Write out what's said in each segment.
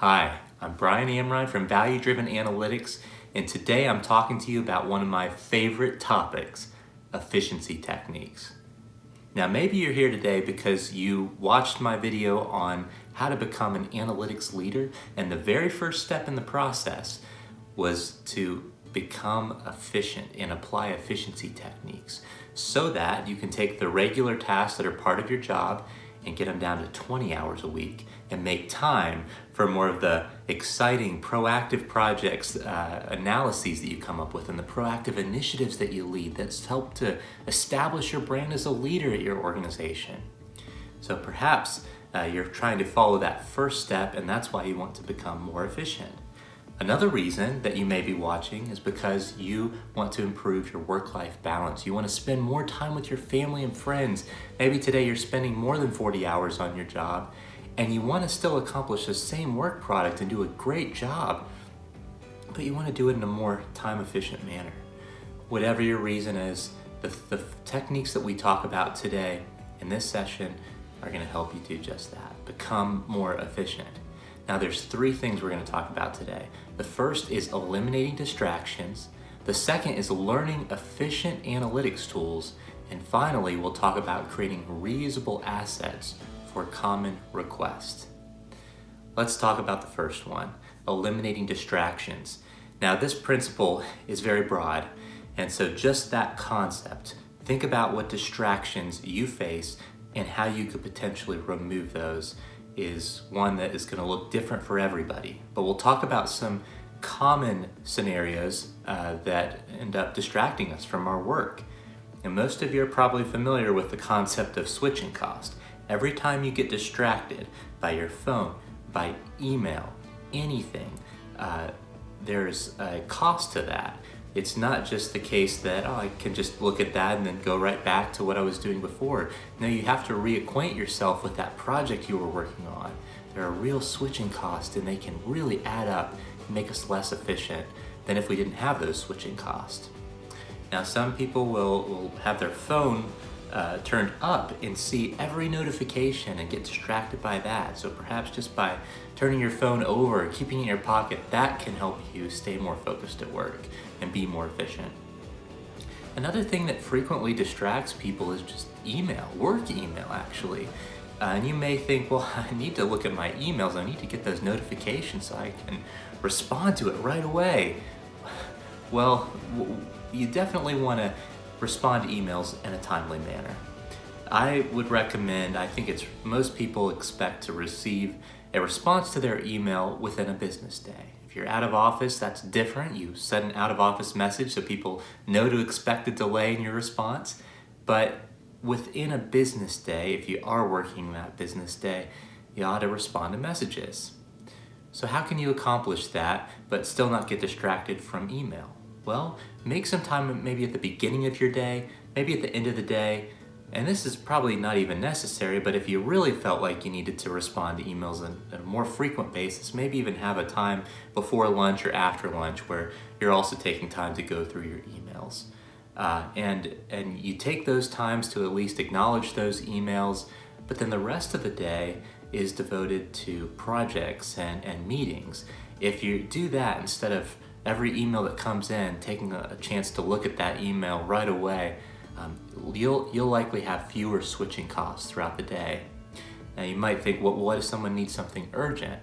Hi, I'm Brian Amrine from Value Driven Analytics, and today I'm talking to you about one of my favorite topics, efficiency techniques. Now, maybe you're here today because you watched my video on how to become an analytics leader, and the very first step in the process was to become efficient and apply efficiency techniques so that you can take the regular tasks that are part of your job and get them down to 20 hours a week and make time for more of the exciting proactive projects, analyses that you come up with and the proactive initiatives that you lead that's helped to establish your brand as a leader at your organization. So perhaps you're trying to follow that first step, and that's why you want to become more efficient. Another reason that you may be watching is because you want to improve your work-life balance. You want to spend more time with your family and friends. Maybe today you're spending more than 40 hours on your job, and you want to still accomplish the same work product and do a great job, but you want to do it in a more time-efficient manner. Whatever your reason is, the techniques that we talk about today in this session are going to help you do just that. Become more efficient. Now there's three things we're going to talk about today. The first is eliminating distractions. The second is learning efficient analytics tools. And finally, we'll talk about creating reusable assets for common requests. Let's talk about the first one, eliminating distractions. Now this principle is very broad, and so just that concept, think about what distractions you face and how you could potentially remove those is one that is going to look different for everybody. But we'll talk about some common scenarios that end up distracting us from our work. And most of you are probably familiar with the concept of switching cost. Every time you get distracted by your phone, by email, anything, there's a cost to that. It's not just the case that, I can just look at that and then go right back to what I was doing before. No, you have to reacquaint yourself with that project you were working on. There are real switching costs, and they can really add up and make us less efficient than if we didn't have those switching costs. Now, some people will have their phone turned up and see every notification and get distracted by that. So perhaps just by turning your phone over, keeping it in your pocket, that can help you stay more focused at work and be more efficient. Another thing that frequently distracts people is just email, work email actually. And you may think, well, I need to look at my emails, I need to get those notifications so I can respond to it right away. Well, you definitely want to respond to emails in a timely manner. I would recommend, I think most people expect to receive a response to their email within a business day. If you're out of office, that's different. You send an out of office message so people know to expect a delay in your response. But within a business day, if you are working that business day, you ought to respond to messages. So how can you accomplish that but still not get distracted from email? Well, make some time maybe at the beginning of your day, maybe at the end of the day, and this is probably not even necessary, but if you really felt like you needed to respond to emails on a more frequent basis, maybe even have a time before lunch or after lunch where you're also taking time to go through your emails. And you take those times to at least acknowledge those emails, but then the rest of the day is devoted to projects and meetings. If you do that instead of every email that comes in, taking a chance to look at that email right away, you'll likely have fewer switching costs throughout the day. Now you might think, well, what if someone needs something urgent?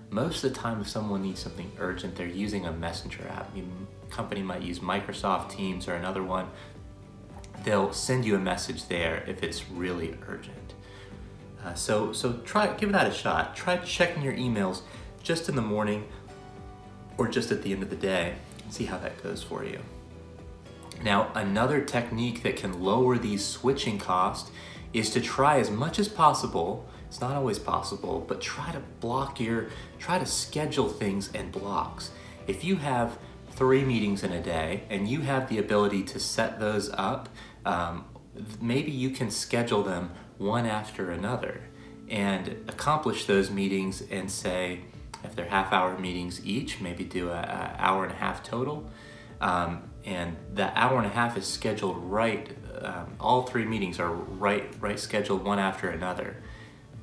Most of the time, if someone needs something urgent, they're using a messenger app. A company might use Microsoft Teams or another one. They'll send you a message there if it's really urgent. So give that a shot. Try checking your emails just in the morning or just at the end of the day and see how that goes for you. Now, another technique that can lower these switching costs is to try as much as possible, it's not always possible, but try to schedule things in blocks. If you have 3 meetings in a day and you have the ability to set those up, maybe you can schedule them one after another and accomplish those meetings and say, if they're half-hour meetings each, maybe do an hour and a half total. And that hour and a half is scheduled right, all 3 meetings are right scheduled one after another.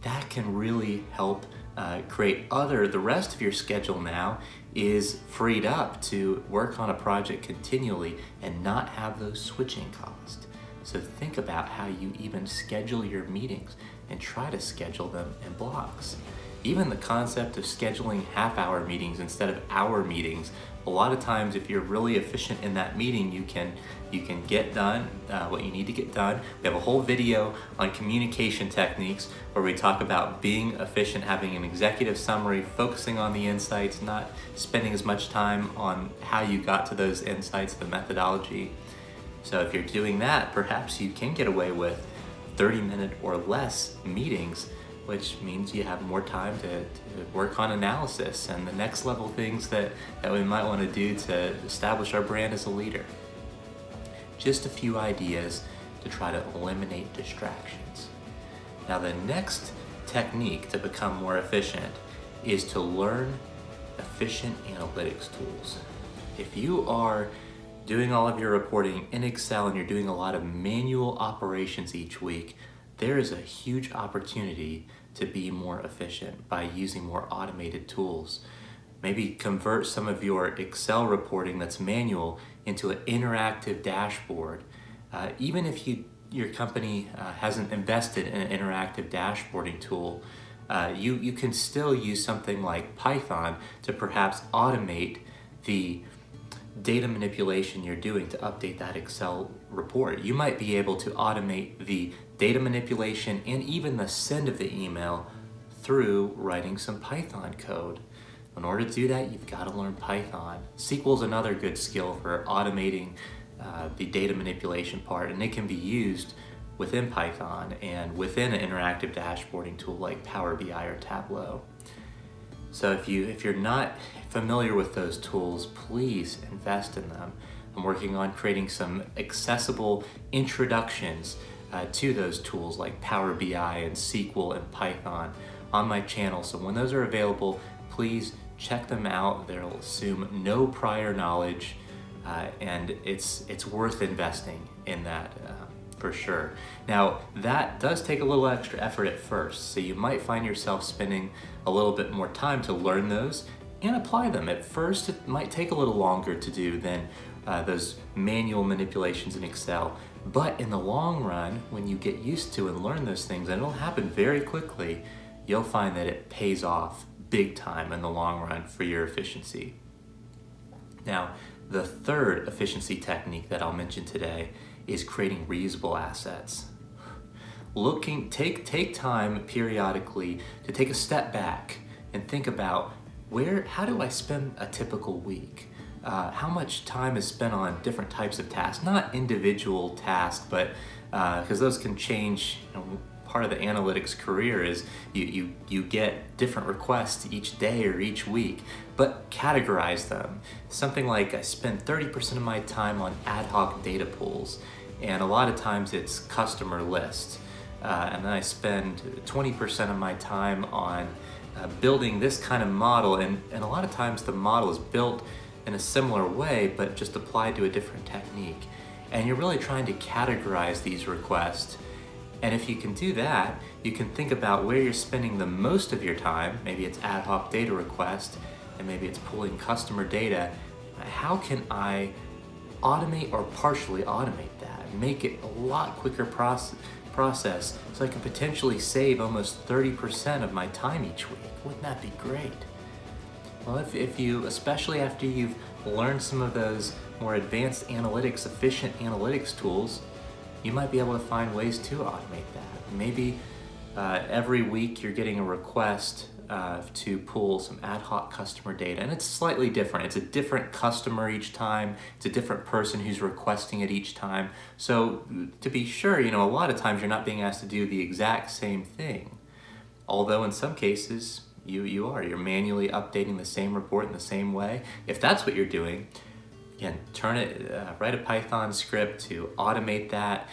That can really help the rest of your schedule now is freed up to work on a project continually and not have those switching costs. So think about how you even schedule your meetings and try to schedule them in blocks. Even the concept of scheduling half-hour meetings instead of hour meetings, a lot of times if you're really efficient in that meeting, you can get done what you need to get done. We have a whole video on communication techniques where we talk about being efficient, having an executive summary, focusing on the insights, not spending as much time on how you got to those insights, the methodology. So if you're doing that, perhaps you can get away with 30-minute or less meetings, which means you have more time to work on analysis and the next level things that we might want to do to establish our brand as a leader. Just a few ideas to try to eliminate distractions. Now, the next technique to become more efficient is to learn efficient analytics tools. If you are doing all of your reporting in Excel and you're doing a lot of manual operations each week, there is a huge opportunity to be more efficient by using more automated tools. Maybe convert some of your Excel reporting that's manual into an interactive dashboard. Even if your company hasn't invested in an interactive dashboarding tool, you can still use something like Python to perhaps automate the data manipulation you're doing to update that Excel report. You might be able to automate the data manipulation and even the send of the email through writing some Python code. In order to do that, you've got to learn Python. SQL is another good skill for automating the data manipulation part, and it can be used within Python and within an interactive dashboarding tool like Power BI or Tableau. So if you're not familiar with those tools, please invest in them. I'm working on creating some accessible introductions to those tools like Power BI and SQL and Python on my channel. So when those are available, please check them out. They'll assume no prior knowledge, and it's worth investing in that for sure. Now, that does take a little extra effort at first, so you might find yourself spending a little bit more time to learn those and apply them. At first, it might take a little longer to do than those manual manipulations in Excel, but in the long run, when you get used to and learn those things, and it'll happen very quickly, you'll find that it pays off big time in the long run for your efficiency. Now, the third efficiency technique that I'll mention today is creating reusable assets. Take time periodically to take a step back and think about how do I spend a typical week? How much time is spent on different types of tasks, not individual tasks, but because those can change. Part of the analytics career is you get different requests each day or each week, but categorize them. Something like I spend 30% of my time on ad hoc data pools, and a lot of times it's customer lists. And then I spend 20% of my time on building this kind of model, and a lot of times the model is built in a similar way, but just applied to a different technique. And you're really trying to categorize these requests. And if you can do that, you can think about where you're spending the most of your time. Maybe it's ad hoc data request, and maybe it's pulling customer data. How can I automate or partially automate that and make it a lot quicker process so I can potentially save almost 30% of my time each week? Wouldn't that be great? Well, if you, especially after you've learned some of those more advanced analytics, efficient analytics tools, you might be able to find ways to automate that. Maybe every week you're getting a request to pull some ad hoc customer data, and it's slightly different. It's a different customer each time. It's a different person who's requesting it each time. So to be sure, a lot of times you're not being asked to do the exact same thing. Although in some cases you're manually updating the same report in the same way. If that's what you're doing, again, write a Python script to automate that,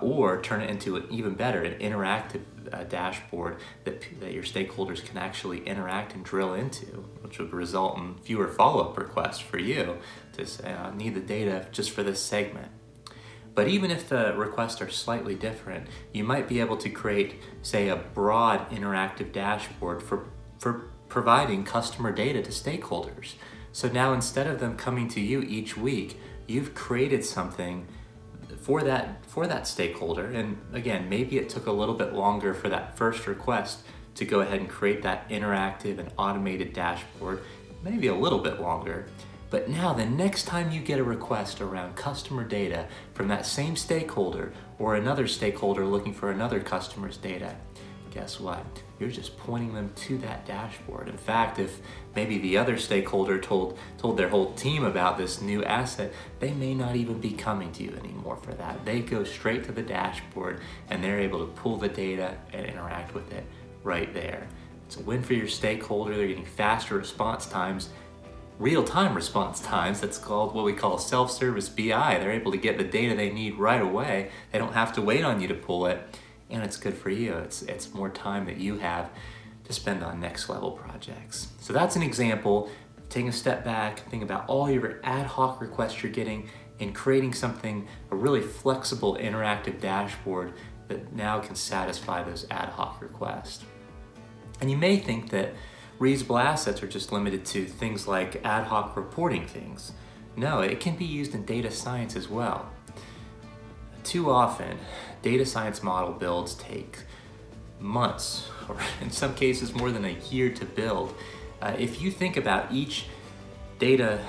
or turn it into an even better, an interactive dashboard that your stakeholders can actually interact and drill into, which would result in fewer follow-up requests for you to say, I need the data just for this segment. But even if the requests are slightly different, you might be able to create, say, a broad interactive dashboard for for providing customer data to stakeholders. So now instead of them coming to you each week, you've created something for that stakeholder. And again, maybe it took a little bit longer for that first request to go ahead and create that interactive and automated dashboard, maybe a little bit longer. But now the next time you get a request around customer data from that same stakeholder or another stakeholder looking for another customer's data, guess what? You're just pointing them to that dashboard. In fact, if maybe the other stakeholder told their whole team about this new asset, they may not even be coming to you anymore for that. They go straight to the dashboard and they're able to pull the data and interact with it right there. It's a win for your stakeholder. They're getting faster response times, real-time response times. That's called what we call self-service BI. They're able to get the data they need right away. They don't have to wait on you to pull it. And it's good for you. It's more time that you have to spend on next level projects. So that's an example. Taking a step back, think about all your ad hoc requests you're getting and creating something, a really flexible interactive dashboard that now can satisfy those ad hoc requests. And you may think that reusable assets are just limited to things like ad hoc reporting things. No, it can be used in data science as well. Too often, data science model builds take months, or in some cases more than a year to build. If you think about each data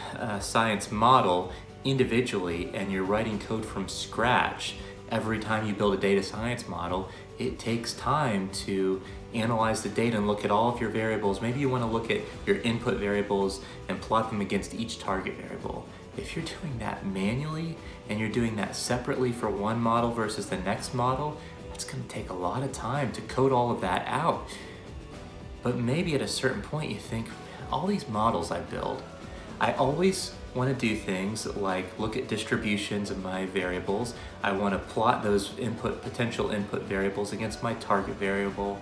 science model individually and you're writing code from scratch, every time you build a data science model, it takes time to analyze the data and look at all of your variables. Maybe you want to look at your input variables and plot them against each target variable. If you're doing that manually and you're doing that separately for one model versus the next model, it's going to take a lot of time to code all of that out. But maybe at a certain point you think, all these models I build, I always want to do things like look at distributions of my variables. I want to plot those potential input variables against my target variable.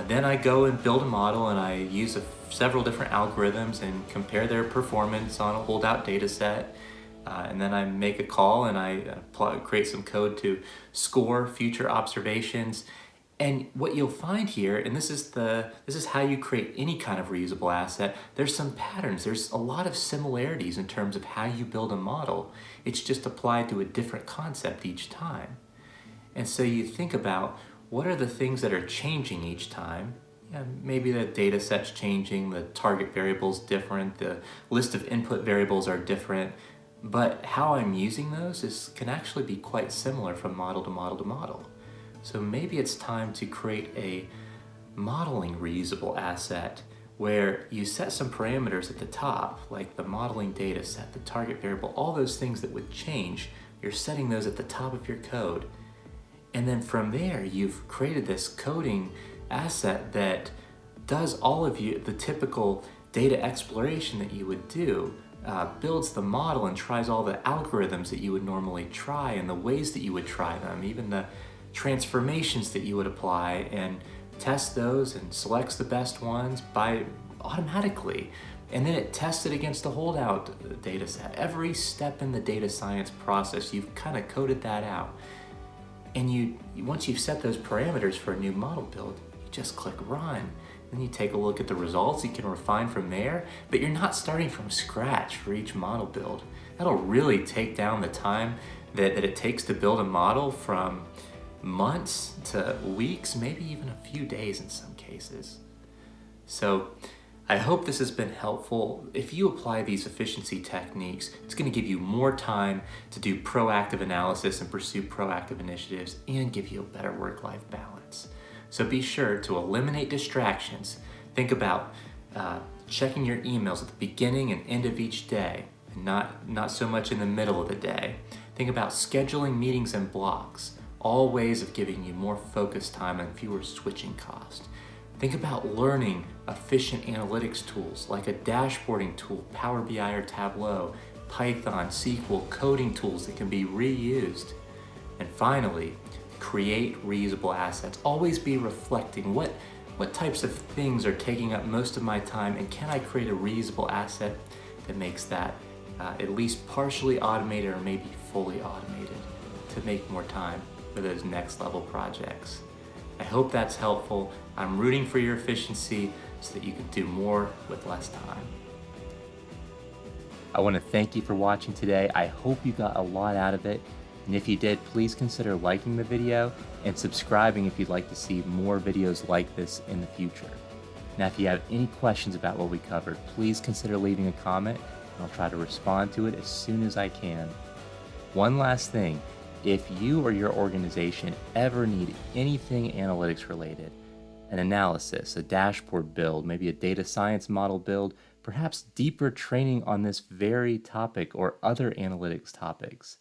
Then I go and build a model and I use several different algorithms and compare their performance on a holdout data set. And then I make a call and I create some code to score future observations. And what you'll find here, and this is how you create any kind of reusable asset, there's some patterns. There's a lot of similarities in terms of how you build a model. It's just applied to a different concept each time. And so you think about, what are the things that are changing each time? Yeah, maybe the data set's changing, the target variable's different, the list of input variables are different, but how I'm using those can actually be quite similar from model to model to model. So maybe it's time to create a modeling reusable asset where you set some parameters at the top, like the modeling data set, the target variable, all those things that would change, you're setting those at the top of your code. And then from there, you've created this coding asset that does all of the typical data exploration that you would do, builds the model and tries all the algorithms that you would normally try and the ways that you would try them, even the transformations that you would apply, and tests those and selects the best ones automatically. And then it tests it against a holdout data set. Every step in the data science process, you've kind of coded that out. And once you've set those parameters for a new model build, you just click run. Then you take a look at the results, you can refine from there, but you're not starting from scratch for each model build. That'll really take down the time that it takes to build a model from months to weeks, maybe even a few days in some cases. So I hope this has been helpful. If you apply these efficiency techniques, it's going to give you more time to do proactive analysis and pursue proactive initiatives and give you a better work-life balance. So be sure to eliminate distractions. Think about checking your emails at the beginning and end of each day, and not so much in the middle of the day. Think about scheduling meetings and blocks, all ways of giving you more focused time and fewer switching costs. Think about learning efficient analytics tools like a dashboarding tool, Power BI or Tableau, Python, SQL, coding tools that can be reused. And finally, create reusable assets. Always be reflecting what types of things are taking up most of my time, and can I create a reusable asset that makes that at least partially automated or maybe fully automated to make more time for those next level projects. I hope that's helpful. I'm rooting for your efficiency. so that you can do more with less time. I want to thank you for watching today. I hope you got a lot out of it. And if you did, please consider liking the video and subscribing if you'd like to see more videos like this in the future. Now, if you have any questions about what we covered, please consider leaving a comment and I'll try to respond to it as soon as I can. One last thing, if you or your organization ever need anything analytics related, an analysis, a dashboard build, maybe a data science model build, perhaps deeper training on this very topic or other analytics topics,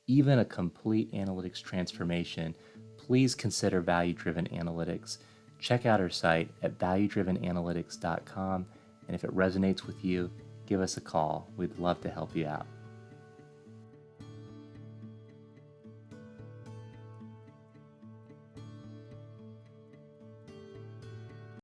even a complete analytics transformation, please consider value-driven analytics. Check out our site at valuedrivenanalytics.com, and if it resonates with you, give us a call. We'd love to help you out.